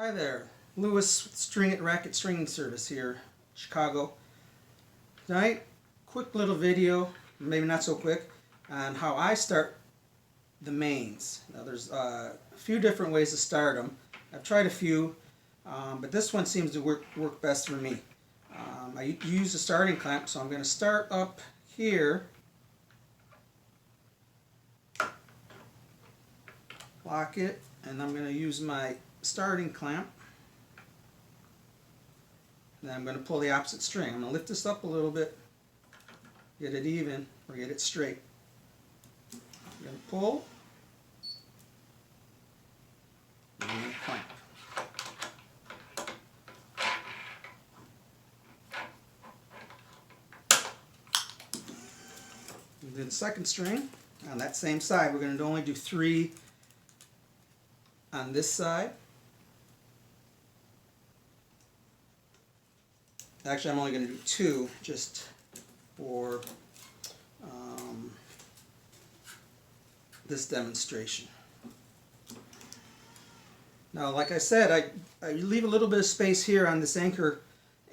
Hi there, Lewis Racket Stringing Service here, Chicago. Tonight, quick little video, maybe not so quick, on how I start the mains. Now there's a few different ways to start them. I've tried a few, but this one seems to work best for me. I use the starting clamp, so I'm going to start up here, lock it, and I'm going to use my starting clamp. Then I'm going to pull the opposite string. I'm going to lift this up a little bit, get it even, or get it straight. I'm going to pull, and I'm going to clamp. We'll do the second string on that same side. We're going to only do 3 on this side. Actually, I'm only going to do 2 just for this demonstration. Now, like I said, I leave a little bit of space here on this anchor,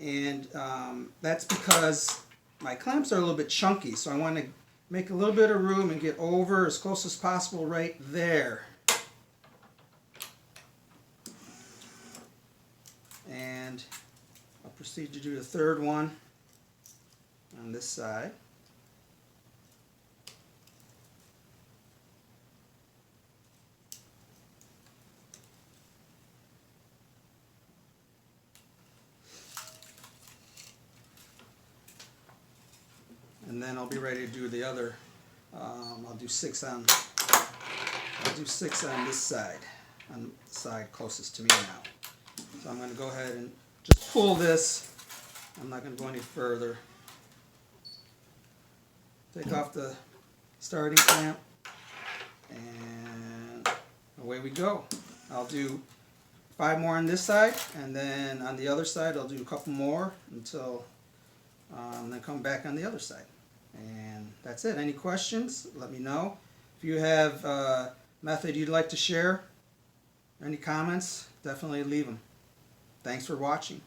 and that's because my clamps are a little bit chunky, so I want to make a little bit of room and get over as close as possible right there. And I'll proceed to do the third one on this side. And then I'll be ready to do the other. I'll do 6 on this side, on the side closest to me now. So I'm going to go ahead and just pull this. I'm not going to go any further. Take off the starting clamp, and away we go. I'll do 5 more on this side, and then on the other side I'll do a couple more until then come back on the other side. And that's it. Any questions, let me know. If you have a method you'd like to share, any comments, definitely leave them. Thanks for watching.